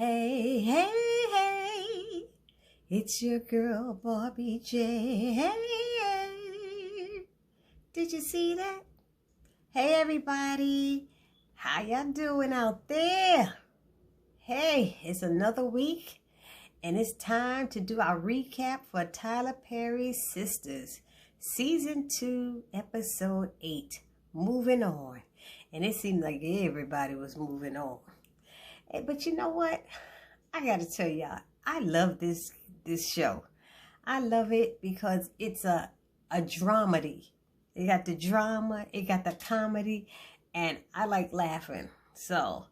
Hey, hey, hey, it's your girl, Barbie J. Hey, hey, did you see that? Hey, everybody, how y'all doing out there? Hey, it's another week, and it's time to do our recap for Tyler Perry's Sisters, Season 2, Episode 8, Moving On. And it seemed like everybody was moving on. But you know what? I got to tell y'all, I love this show. I love it because it's a dramedy. It got the drama, it got the comedy, and I like laughing. So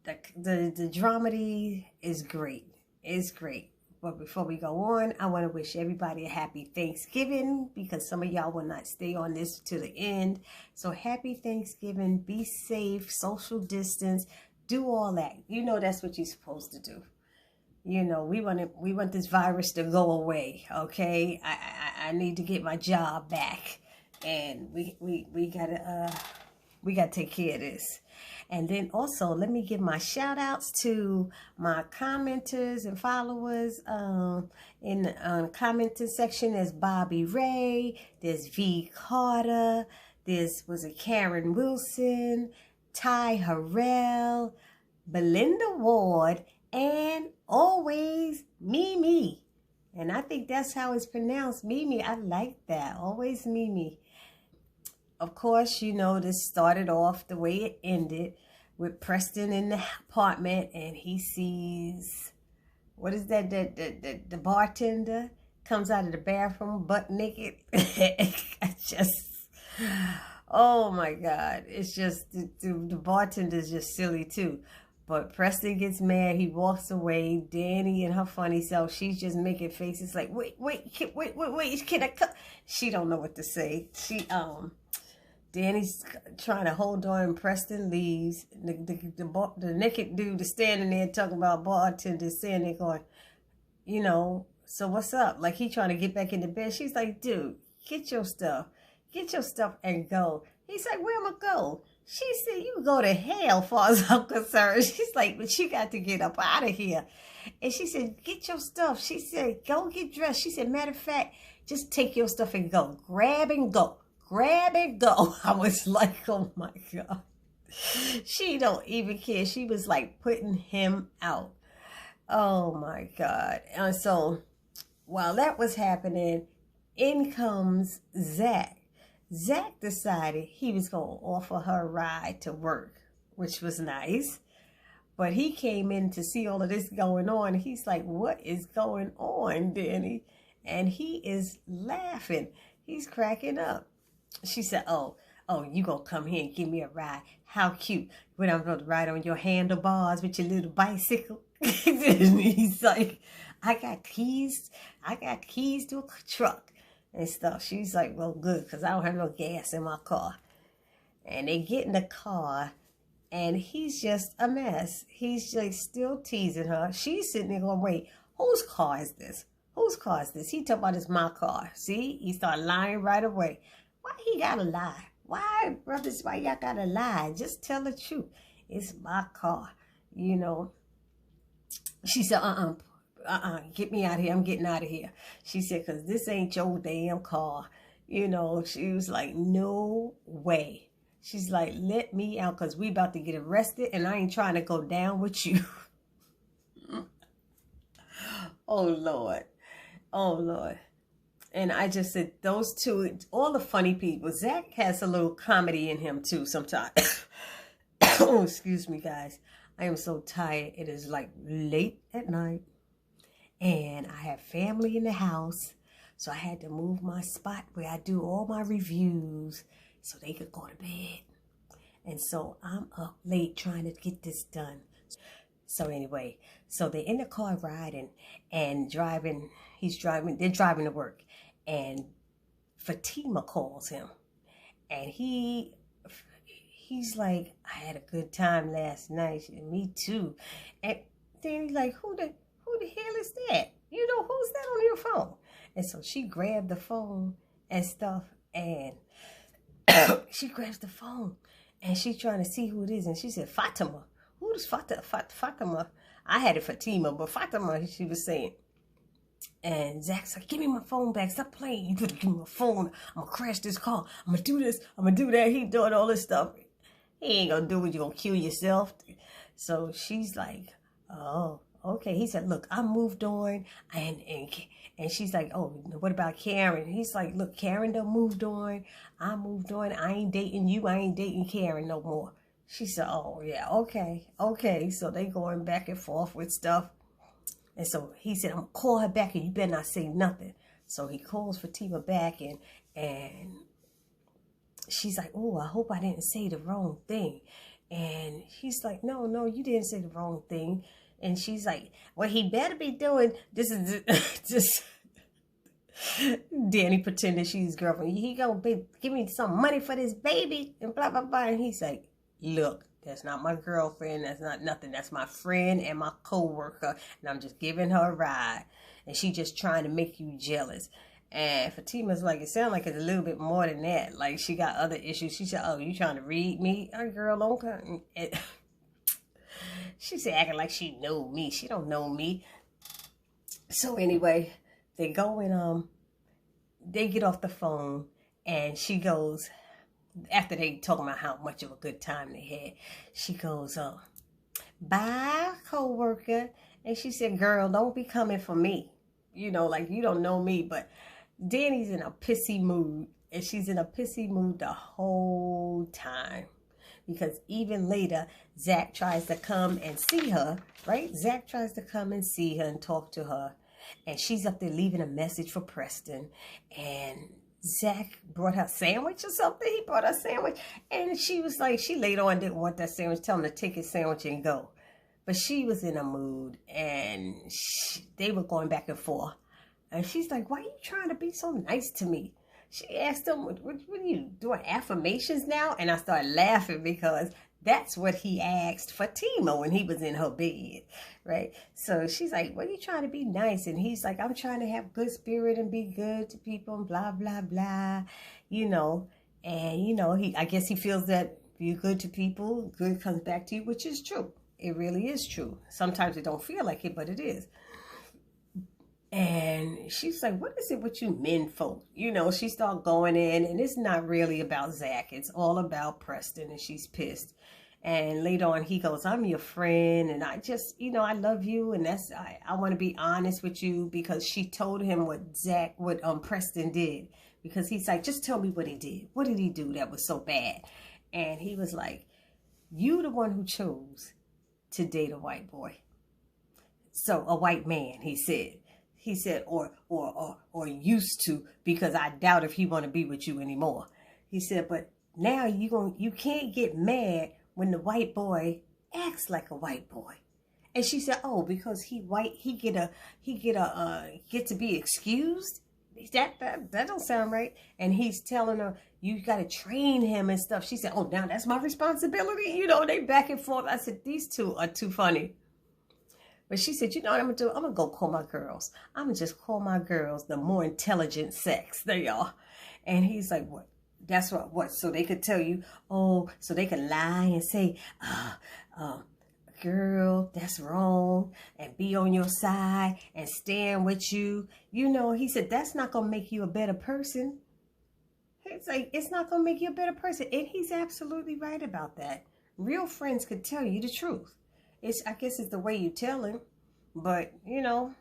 the dramedy is great. It's great. But before we go on, I want to wish everybody a happy Thanksgiving because some of y'all will not stay on this to the end. So happy Thanksgiving. Be safe, social distance. Do all that. You know that's what you're supposed to do. You know, we want this virus to go away, okay? I need to get my job back. And we gotta take care of this. And then also let me give my shout outs to my commenters and followers in the commenting section. There's Bobby Ray, there's V Carter, there's Karen Wilson, Ty Harrell, Belinda Ward, and always Mimi. And I think that's how it's pronounced, Mimi. I like that. Always Mimi. Of course, you know, this started off the way it ended with Preston in the apartment, and he sees, what is that? The bartender comes out of the bathroom butt naked. Oh my God. It's just, the bartender's just silly too. But Preston gets mad. He walks away. Danny and her funny self, she's just making faces like, wait, can I come? She don't know what to say. Danny's trying to hold on. Preston leaves. The naked dude is standing there talking about bartender, standing there going, you know, so what's up? Like, he trying to get back in the bed. She's like, dude, get your stuff and go. He's like, where am I go? She said, you go to hell, far as I'm concerned. She's like, but you got to get up out of here. And she said, get your stuff. She said, go get dressed. She said, matter of fact, just take your stuff and go. Grab and go. Grab and go. I was like, oh my God. She don't even care. She was like putting him out. Oh my God. And so while that was happening, in comes Zach. Zach decided he was going to offer her a ride to work, which was nice. But he came in to see all of this going on. He's like, what is going on, Danny? And he is laughing. He's cracking up. She said, oh, you going to come here and give me a ride. How cute. When I'm going to ride on your handlebars with your little bicycle. And he's like, I got keys to a truck and stuff. She's like, well, good, because I don't have no gas in my car. And they get in the car, and he's just a mess. He's like still teasing her. She's sitting there going, wait, whose car is this? Whose car is this? He talking about it's my car. See, he started lying right away. Why he gotta lie? Why, brothers, why y'all gotta lie? Just tell the truth. It's my car, you know. She said, get me out of here. I'm getting out of here. She said, because this ain't your damn car. You know, she was like, no way. She's like, let me out because we about to get arrested and I ain't trying to go down with you. Oh, Lord. Oh, Lord. And I just said, those two, all the funny people. Zach has a little comedy in him too sometimes. Oh, excuse me, guys. I am so tired. It is like late at night. And I have family in the house. So I had to move my spot where I do all my reviews so they could go to bed. And so I'm up late trying to get this done. So anyway, so they're in the car riding and driving. They're driving to work. And Fatima calls him. And he's like, I had a good time last night. And me too. And then he's like, who the hell is that? You know, who's that on your phone? And so she grabbed the phone and stuff. And she grabs the phone. And she's trying to see who it is. And she said, Fatima. who does Fatima? I had it Fatima, but Fatima, she was saying. And Zach's like, give me my phone back. Stop playing. You better give me my phone. I'm going to crash this car. I'm going to do this. I'm going to do that. He doing all this stuff. He ain't going to do it. You're going to kill yourself. So she's like, oh, okay. He said, look, I moved on. And she's like, oh, what about Karen? He's like, look, Karen done moved on. I moved on. I ain't dating you. I ain't dating Karen no more. She said, oh, yeah, okay. Okay. So they going back and forth with stuff. And so he said, I'm going to call her back and you better not say nothing. So he calls Fatima back and she's like, oh, I hope I didn't say the wrong thing. And he's like, no, you didn't say the wrong thing. And she's like, well, he better be doing, this is just Danny pretending she's his girlfriend. He gonna give me some money for this baby and blah, blah, blah. And he's like, look, that's not my girlfriend. That's not nothing. That's my friend and my co-worker. And I'm just giving her a ride. And she just trying to make you jealous. And Fatima's like, it sounds like it's a little bit more than that. Like she got other issues. She said, oh, you trying to read me? Oh, girl, don't come. She said, acting like she know me. She don't know me. So anyway, they go and they get off the phone. And she goes, after they talking about how much of a good time they had, she goes, bye, co-worker. And she said, girl, don't be coming for me. You know, like you don't know me, but Danny's in a pissy mood. And she's in a pissy mood the whole time. Because even later, Zach tries to come and see her, right? Zach tries to come and see her and talk to her. And she's up there leaving a message for Preston. And Zach brought her sandwich or something. He brought her sandwich. And she was like, she later on didn't want that sandwich. Tell him to take his sandwich and go. But she was in a mood. And they were going back and forth. And she's like, why are you trying to be so nice to me? She asked him, what are you doing, affirmations now? And I started laughing because that's what he asked Fatima when he was in her bed, right? So she's like, what are you trying to be nice? And he's like, I'm trying to have good spirit and be good to people and blah, blah, blah, you know. And, you know, I guess he feels that if you're good to people, good comes back to you, which is true. It really is true. Sometimes it don't feel like it, but it is. And she's like, what is it with you men folk? You know, she started going in, and it's not really about Zach. It's all about Preston, and she's pissed. And later on, he goes, I'm your friend, and I just, you know, I love you, and that's, I want to be honest with you, because she told him what Preston did. Because he's like, just tell me what he did. What did he do that was so bad? And he was like, you the one who chose to date a white boy. So, a white man, he said. He said, or used to, because I doubt if he want to be with you anymore. He said, but now you can't get mad when the white boy acts like a white boy. And she said, oh, because he white, he get to be excused. That don't sound right. And he's telling her, you got to train him and stuff. She said, oh, now that's my responsibility. You know, they back and forth. I said, these two are too funny. But she said, you know what I'm going to do? I'm going to go call my girls. I'm going to just call my girls the more intelligent sex. There you are. And he's like, what? That's what? So they could tell you, oh, so they could lie and say, girl, that's wrong. And be on your side and stand with you. You know, he said, that's not going to make you a better person. It's like, it's not going to make you a better person. And he's absolutely right about that. Real friends could tell you the truth. I guess it's the way you tell him, but, you know,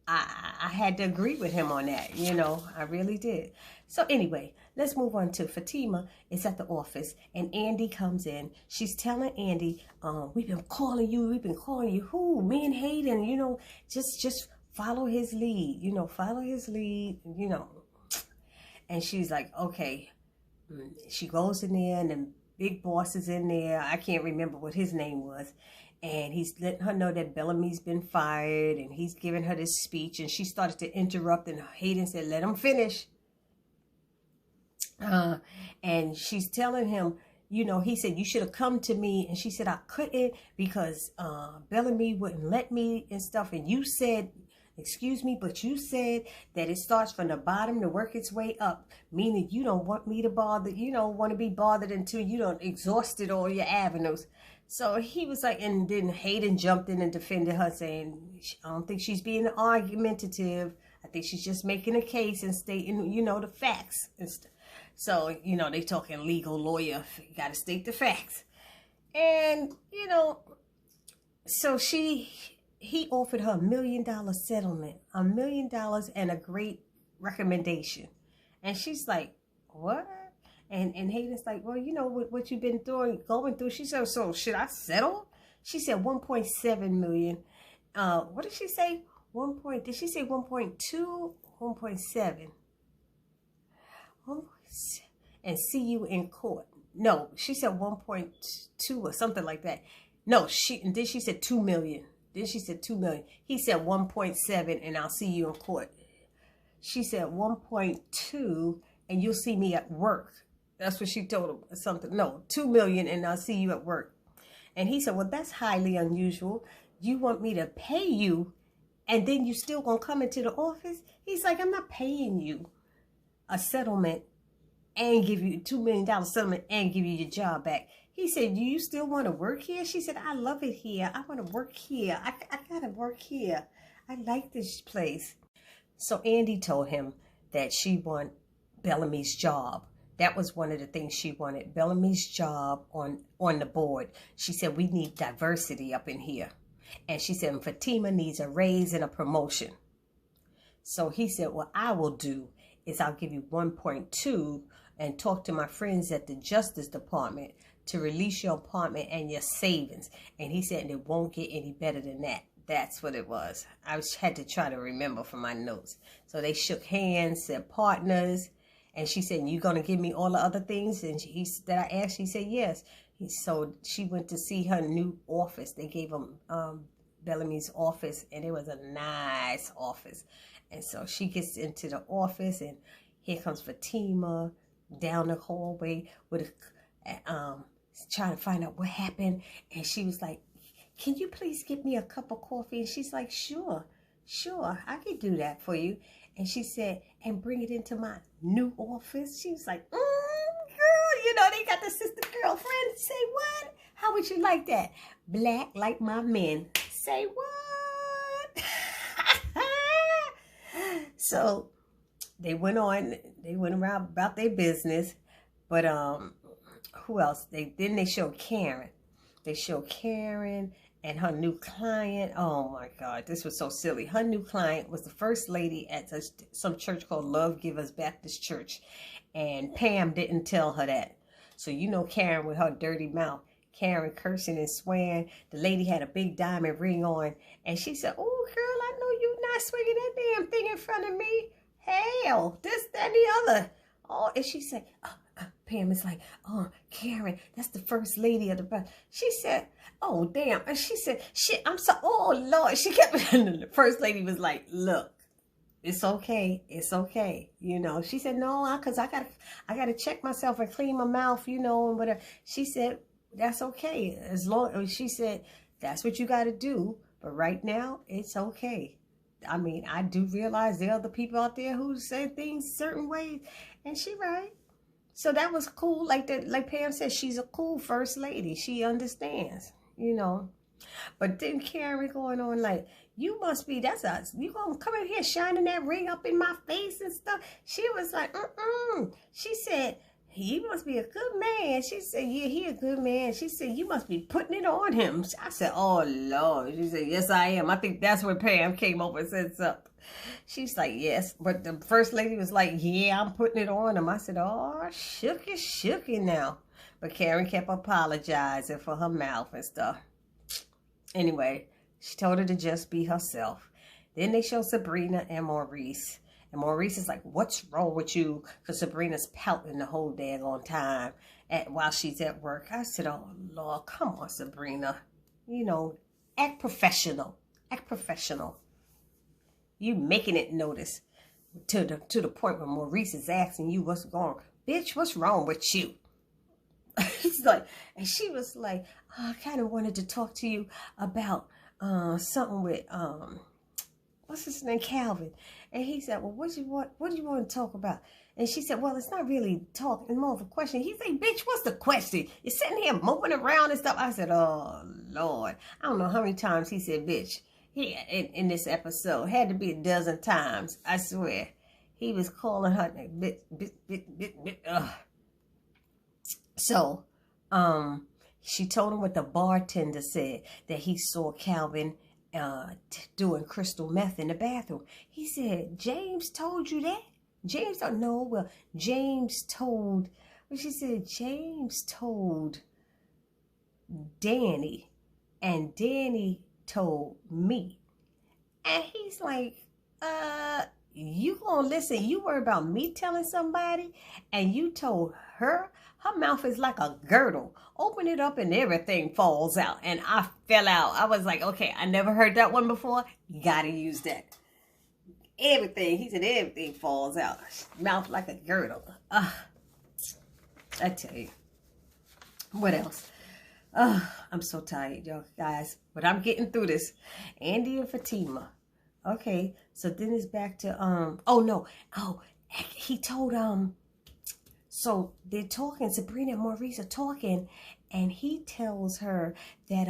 I had to agree with him on that, you know, I really did. So anyway, let's move on to Fatima. It's at the office, and Andy comes in. She's telling Andy, we've been calling you. Who? Me and Hayden, you know, just follow his lead, you know, you know. And she's like, okay. She goes in there, and then big boss is in there. I can't remember what his name was. And he's letting her know that Bellamy's been fired. And he's giving her this speech. And she started to interrupt. And Hayden said, let him finish. And she's telling him, you know, he said, you should have come to me. And she said, I couldn't because Bellamy wouldn't let me and stuff. And you said, excuse me, but you said that it starts from the bottom to work its way up, meaning you don't want me to bother, you don't want to be bothered until you don't exhausted all your avenues. So he was like, and then Hayden jumped in and defended her, saying, I don't think she's being argumentative. I think she's just making a case and stating, the facts. So, they talking legal lawyer. You got to state the facts. And, so he offered her $1 million settlement, $1 million and a great recommendation. And she's like, what? And Hayden's like, well, what you've been going through. She said, so should I settle? She said 1.7 million. What did she say? Did she say 1.2? 1.7. And see you in court. No, she said 1.2 or something like that. No, and then she said 2 million. Then she said 2 million. He said 1.7 and I'll see you in court. She said 1.2 and you'll see me at work. That's what she told him. Something. No, 2 million and I'll see you at work. And he said, well, that's highly unusual. You want me to pay you and then you still gonna come into the office? He's like, I'm not paying you a settlement and give you $2 million settlement and give you your job back. He said, do you still want to work here? She said, I love it here. I want to work here. I gotta work here. I like this place. So Andy told him that she wanted Bellamy's job. That was one of the things she wanted, Bellamy's job on the board. She said, we need diversity up in here. And she said, Fatima needs a raise and a promotion. So he said, what I will do is I'll give you 1.2 and talk to my friends at the Justice Department to release your apartment and your savings. And he said, it won't get any better than that. That's what it was. I had to try to remember from my notes. So they shook hands, said partners. And she said, you going to give me all the other things? And that I asked, she said, yes. So she went to see her new office. They gave him Bellamy's office, and it was a nice office. And so she gets into the office, and here comes Fatima down the hallway with trying to find out what happened. And she was like, can you please get me a cup of coffee? And she's like, sure, I can do that for you. And she said, and bring it into my new office. She was like, girl, they got the sister girlfriend. Say what? How would you like that? Black like my men. Say what? So they went around about their business. But who else? Then they showed Karen. They showed Karen and her new client. Oh my God, this was so silly. Her new client was the first lady at some church called Love Givers Baptist Church. And Pam didn't tell her that. So Karen with her dirty mouth. Karen cursing and swearing. The lady had a big diamond ring on. And she said, oh, girl, I know you're not swinging that damn thing in front of me. Hell, this, that, and the other. Oh, and she said, Pam is like, oh, Karen, that's the first lady of the bus. She said, oh, damn. And she said, shit, I'm so, oh, Lord. She kept, the first lady was like, look, it's okay. It's okay. She said, no, because I got to check myself and clean my mouth, and whatever. She said, that's okay. As long, she said, that's what you got to do. But right now, it's okay. I mean, I do realize there are other people out there who say things certain ways. And she right. So that was cool. Like Pam said, she's a cool first lady. She understands, But then Karen going on like, you must be, that's us. You gonna come in here shining that ring up in my face and stuff. She was like, She said, he must be a good man. She said, yeah, he a good man. She said, you must be putting it on him. I said, oh, Lord. She said, yes, I am. I think that's when Pam came over and said something. She's like, yes. But the first lady was like, yeah, I'm putting it on him. I said, oh, shooky now. But Karen kept apologizing for her mouth and stuff. Anyway, she told her to just be herself. Then they showed Sabrina and Maurice. And Maurice is like, what's wrong with you? Because Sabrina's pouting the whole daggone time while she's at work. I said, oh, Lord, come on, Sabrina. Act professional. Act professional. You making it notice to the point where Maurice is asking you what's going on. Bitch, what's wrong with you? It's like, and she was like, oh, I kind of wanted to talk to you about something with what's his name, Calvin. And he said, well, what do you want to talk about? And she said, well, it's not really talk, it's more of a question. He said, bitch, what's the question? You're sitting here moving around and stuff. I said, oh, Lord. I don't know how many times he said, bitch. He in this episode. Had to be a dozen times. I swear. He was calling her bitch. So, she told him what the bartender said, that he saw Calvin doing crystal meth in the bathroom. He said, James told you that? James don't know. Well, James told, what she said, James told Danny, and Danny told me. And he's like, you gonna listen? You worry about me telling somebody, and you told her? Her mouth is like a girdle. Open it up and everything falls out. And I fell out. I was like, okay, I never heard that one before. You gotta use that. Everything, he said everything falls out. Mouth like a girdle. I tell you. What else? I'm so tired, y'all guys. But I'm getting through this. Andy and Fatima. Okay, so then it's back to, he told, so they're talking, Sabrina and Maurice are talking, and he tells her that,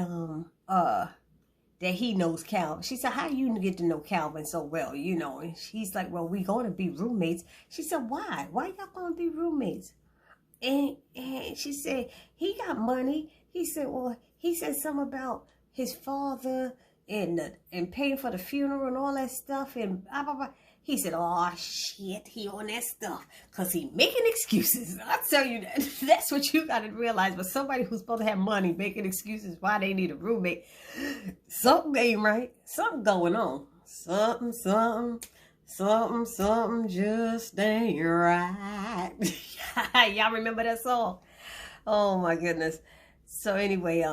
that he knows Calvin. She said, how do you get to know Calvin so well, you know? And she's like, well, we're going to be roommates. She said, why? Why y'all going to be roommates? And she said, he got money. He said, well, he said something about his father and paying for the funeral and all that stuff and blah, blah, blah. He said, oh, shit, he on that stuff because he making excuses. I tell you, that's what you got to realize. But somebody who's supposed to have money making excuses why they need a roommate, something ain't right. Something going on. Something just ain't right. Y'all remember that song? Oh, my goodness. So anyway,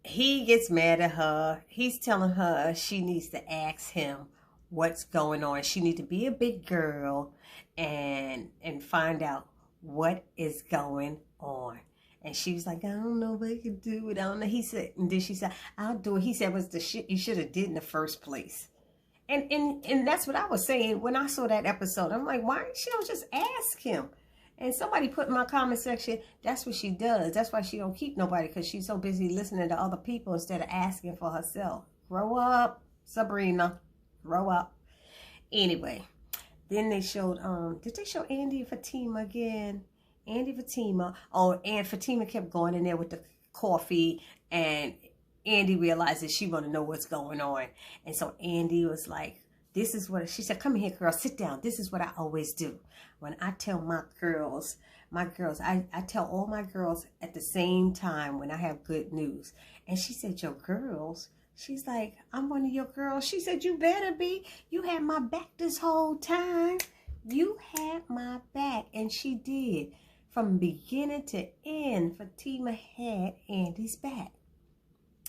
he gets mad at her. He's telling her she needs to ask him what's going on. She needs to be a big girl and find out what is going on. And she was like, I don't know if I can do it. I don't know. He said, and then she said, I'll do it. He said, was the shit you should have did in the first place. And that's what I was saying when I saw that episode. I'm like, why she don't just ask him? And somebody put in my comment section, that's what she does. That's why she don't keep nobody, because she's so busy listening to other people instead of asking for herself. Grow up, Sabrina. Grow up. Anyway, then they showed, did they show Andy and Fatima again? Andy, Fatima. Oh, and Fatima kept going in there with the coffee, and Andy realizes she want to know what's going on. And so Andy was like, this is what, she said, come here, girl, sit down. This is what I always do. When I tell my girls, I tell all my girls at the same time when I have good news. And she said, your girls? She's like, I'm one of your girls. She said, you better be. You had my back this whole time. You had my back. And she did. From beginning to end, Fatima had Andy's back.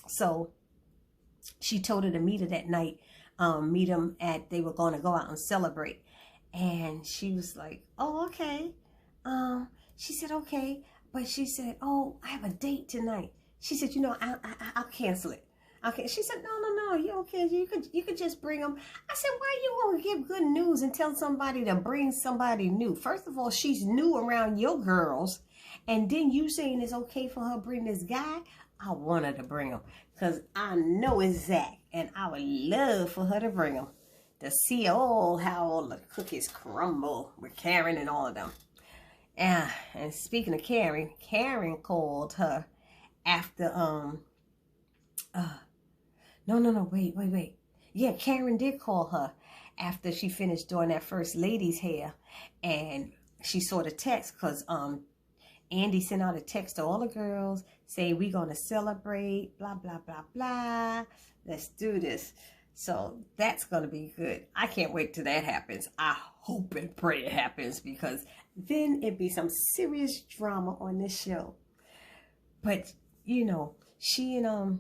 So she told her to meet her that night. Meet him they were going to go out and celebrate. And she was like, oh, okay. She said, okay. But she said, oh, I have a date tonight. She said, you know, I'll cancel it. Okay. She said, no, you okay? You could just bring them. I said, why you want to give good news and tell somebody to bring somebody new? First of all, she's new around your girls. And then you saying it's okay for her to bring this guy. I want her to bring him because I know it's Zach. And I would love for her to bring him to see how all the cookies crumble with Karen and all of them. And speaking of Karen, Karen called her after, wait. Yeah, Karen did call her after she finished doing that first lady's hair. And she saw the text because Andy sent out a text to all the girls saying, we're going to celebrate, blah, blah, blah, blah. Let's do this. So that's going to be good. I can't wait till that happens. I hope and pray it happens because then it'd be some serious drama on this show. But, you know, she and,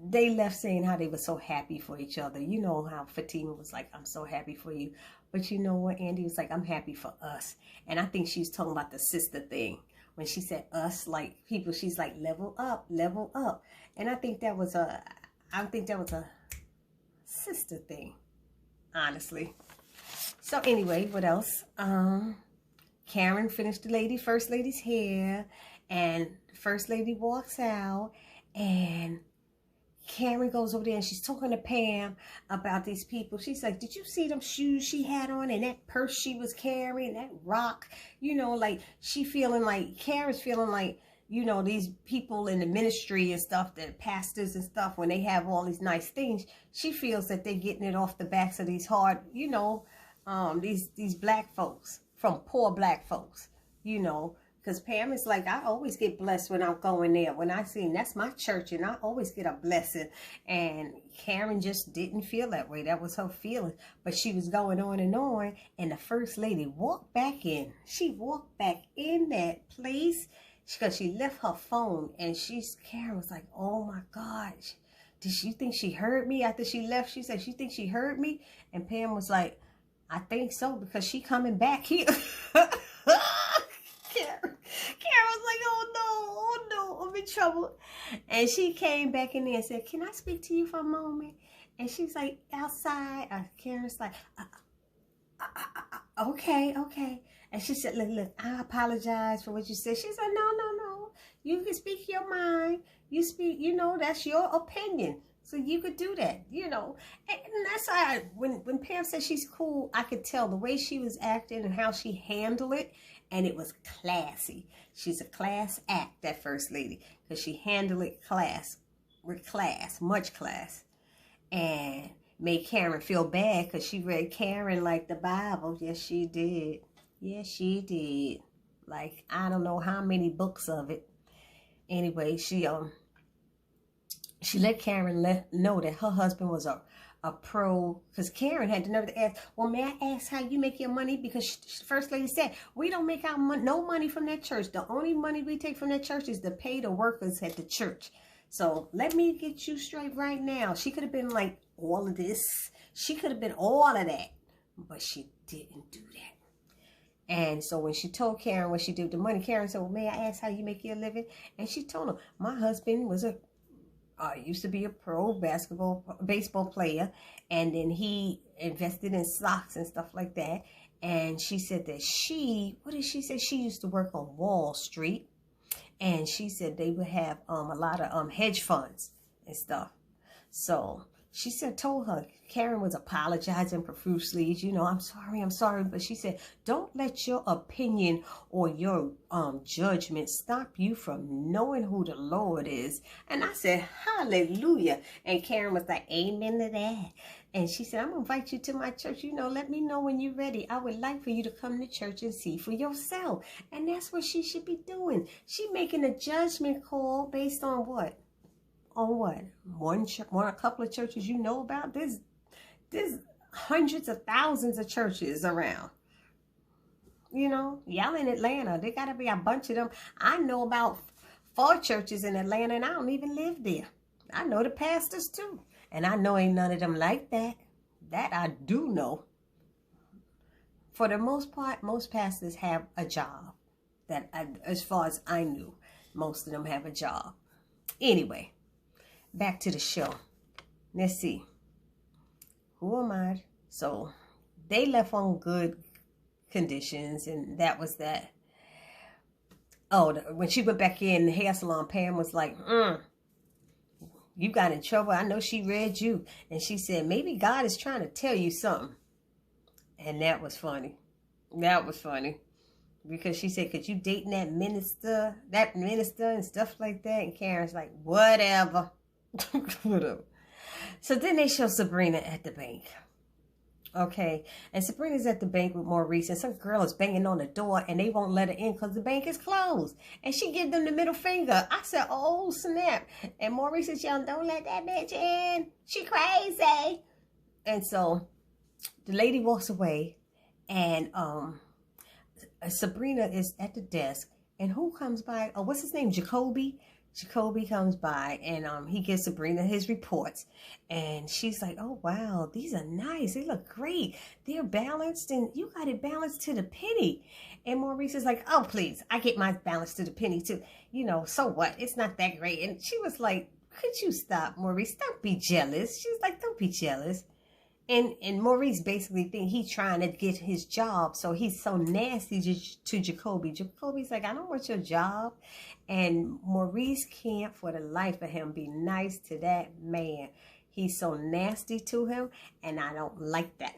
they left saying how they were so happy for each other. You know how Fatima was like, I'm so happy for you. But you know what? Andy was like, I'm happy for us. And I think she's talking about the sister thing. When she said us, like people, she's like, level up, level up. And I think that was I think that was a sister thing, honestly. So anyway, what else? Karen finished the first lady's hair, and the first lady walks out, and Karen goes over there and she's talking to Pam about these people. She's like, did you see them shoes she had on and that purse she was carrying, that rock? You know, like Karen's feeling like, you know, these people in the ministry and stuff, the pastors and stuff, when they have all these nice things, she feels that they're getting it off the backs of these hard, you know, these black folks, from poor black folks, you know. Because Pam is like, I always get blessed when I'm going there. When I see, and that's my church, and I always get a blessing. And Karen just didn't feel that way. That was her feeling. But she was going on, and the first lady walked back in. She walked back in that place because she left her phone. And Karen was like, oh my gosh, did she think she heard me after she left? She said, she thinks she heard me? And Pam was like, I think so, because she coming back here. Karen was like, oh no, I'm in trouble. And she came back in there and said, can I speak to you for a moment? And she's like, outside. Karen's like, okay. And she said, look, I apologize for what you said. She said, no. You can speak your mind. You speak, you know, that's your opinion. So you could do that, you know. And that's why when Pam said she's cool, I could tell the way she was acting and how she handled it. And it was classy. She's a class act, that first lady, because she handled it much class. And made Karen feel bad because she read Karen like the Bible. Yes, she did. Yes, she did. Like, I don't know how many books of it. Anyway, she let Karen know that her husband was a pro, because Karen had the nerve to ask, well, may I ask how you make your money? Because the first lady said, we don't make no money from that church. The only money we take from that church is to pay the workers at the church. So let me get you straight right now. She could have been like all of this. She could have been all of that, but she didn't do that. And so when she told Karen what she did with the money, Karen said, well, may I ask how you make your living? And she told him, my husband was used to be a pro baseball player, and then he invested in stocks and stuff like that. And she said that what did she say? She used to work on Wall Street, and she said they would have a lot of hedge funds and stuff. So she told her, Karen was apologizing profusely. You know, I'm sorry. But she said, don't let your opinion or your judgment stop you from knowing who the Lord is. And I said, hallelujah. And Karen was like, amen to that. And she said, I'm going to invite you to my church. You know, let me know when you're ready. I would like for you to come to church and see for yourself. And that's what she should be doing. She making a judgment call based on what? On what? A couple of churches you know about? There's hundreds of thousands of churches around. You know, y'all in Atlanta, there got to be a bunch of them. I know about 4 churches in Atlanta, and I don't even live there. I know the pastors too. And I know ain't none of them like that. That I do know. For the most part, most pastors have a job. As far as I knew, most of them have a job. Anyway. Back to the show. Let's see. Who am I? So they left on good conditions, and that was that. Oh, when she went back in the hair salon, Pam was like, you got in trouble. I know she read you. And she said, maybe God is trying to tell you something. And that was funny. That was funny. Because she said, could you dating that minister and stuff like that? And Karen's like, whatever. Whatever. So then they show Sabrina at the bank. Okay. And Sabrina's at the bank with Maurice, and some girl is banging on the door, and they won't let her in because the bank is closed. And she gives them the middle finger. I said, oh, snap. And Maurice is yelling, don't let that bitch in. She crazy. And so the lady walks away, and Sabrina is at the desk, and who comes by? Oh, what's his name? Jacoby. Jacoby comes by, and he gives Sabrina his reports, and she's like, oh wow, these are nice, they look great, they're balanced, and you got it balanced to the penny. And Maurice is like, oh please, I get my balance to the penny too, you know, so what, it's not that great. And she was like could you stop, Maurice? Don't be jealous. She's like, don't be jealous. And Maurice basically think he's trying to get his job. So he's so nasty to Jacoby. Jacoby's like, I don't want your job. And Maurice can't for the life of him be nice to that man. He's so nasty to him. And I don't like that.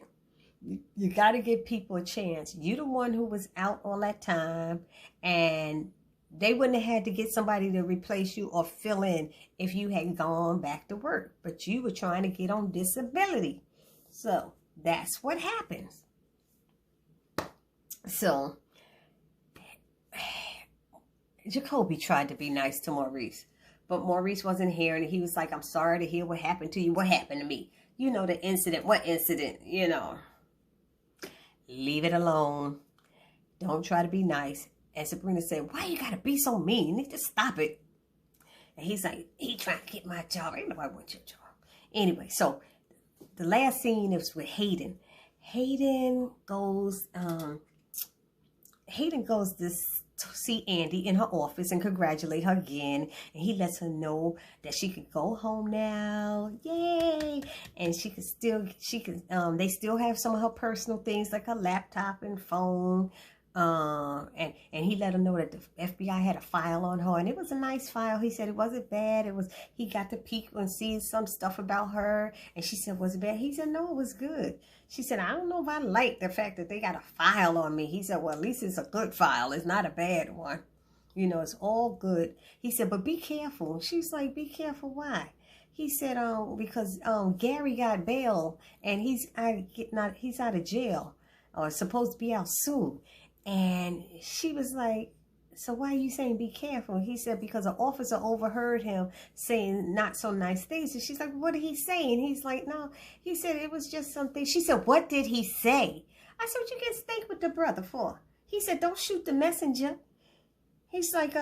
You got to give people a chance. You're the one who was out all that time. And they wouldn't have had to get somebody to replace you or fill in if you had gone back to work. But you were trying to get on disability. So that's what happens. So Jacoby tried to be nice to Maurice, but Maurice wasn't here, and he was like, I'm sorry to hear what happened to you. What happened to me? You know, the incident. What incident? You know, leave it alone. Don't try to be nice. And Sabrina said, why you got to be so mean? You need to stop it. And he's like, he trying to get my job. Ain't nobody want your job. Anyway, so the last scene is with HAHN. HAHN goes to see Andy in her office and congratulate her again. And he lets her know that she could go home now. Yay! And they still have some of her personal things like her laptop and phone. And he let her know that the FBI had a file on her, and it was a nice file. He said it wasn't bad. He got to peek and see some stuff about her, and she said, was it bad? He said, no, it was good. She said, I don't know if I like the fact that they got a file on me. He said, well, at least it's a good file. It's not a bad one. You know, it's all good. He said, but be careful. She's like, be careful. Why? He said, because Gary got bail, and he's out of jail, or supposed to be out soon. And she was like, so why are you saying be careful? He said, because an officer overheard him saying not so nice things. And she's like, what did he say? And he's like, no. He said, it was just something. She said, what did he say? I said, what you get steak with the brother for? He said, don't shoot the messenger. He's like,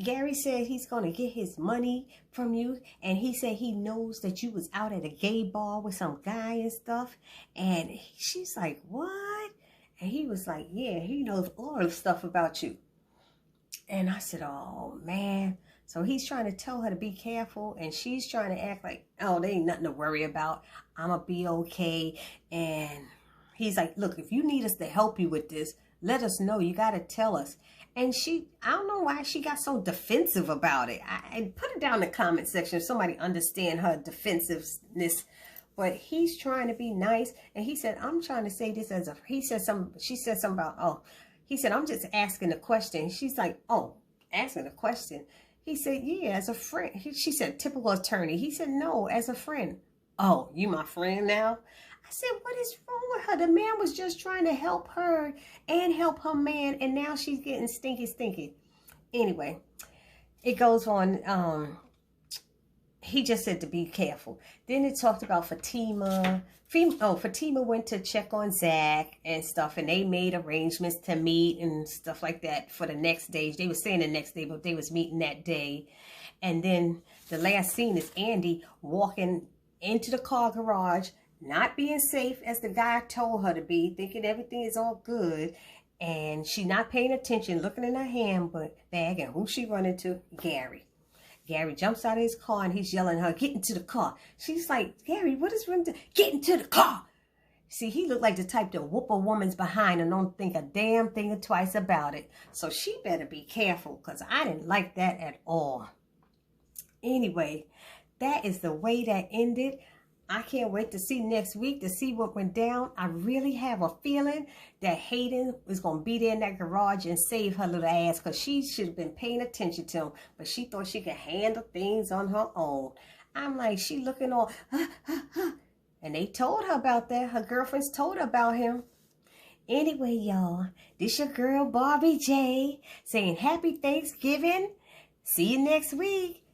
Gary said he's going to get his money from you. And he said he knows that you was out at a gay bar with some guy and stuff. And she's like, what? And he was like, yeah, he knows all the stuff about you. And I said, oh, man. So he's trying to tell her to be careful. And she's trying to act like, oh, there ain't nothing to worry about. I'm going to be okay. And he's like, look, if you need us to help you with this, let us know. You got to tell us. And I don't know why she got so defensive about it. I put it down in the comment section if somebody understand her defensiveness. But he's trying to be nice. And he said, I'm trying to say this as a, she said something about, he said, I'm just asking a question. She's like, oh, asking a question. He said, yeah, as a friend. She said, typical attorney. He said, no, as a friend. Oh, you my friend now? I said, what is wrong with her? The man was just trying to help her and help her man. And now she's getting stinky. Anyway, it goes on. He just said to be careful. Then it talked about Fatima. Fatima went to check on Zach and stuff, and they made arrangements to meet and stuff like that for the next day. They were saying the next day, but they was meeting that day. And then the last scene is Andy walking into the car garage, not being safe as the guy told her to be, thinking everything is all good. And she not paying attention, looking in her handbag, and who she run into? Gary. Gary jumps out of his car and he's yelling at her, get into the car. She's like, Gary, what is wrong? Get into the car. See, he looked like the type to whoop a woman's behind and don't think a damn thing or twice about it. So she better be careful, because I didn't like that at all. Anyway, that is the way that ended. I can't wait to see next week to see what went down. I really have a feeling that HAHN is going to be there in that garage and save her little ass, because she should have been paying attention to him, but she thought she could handle things on her own. I'm like, she looking all, and they told her about that. Her girlfriends told her about him. Anyway, y'all, this your girl Barbie J saying happy Thanksgiving. See you next week.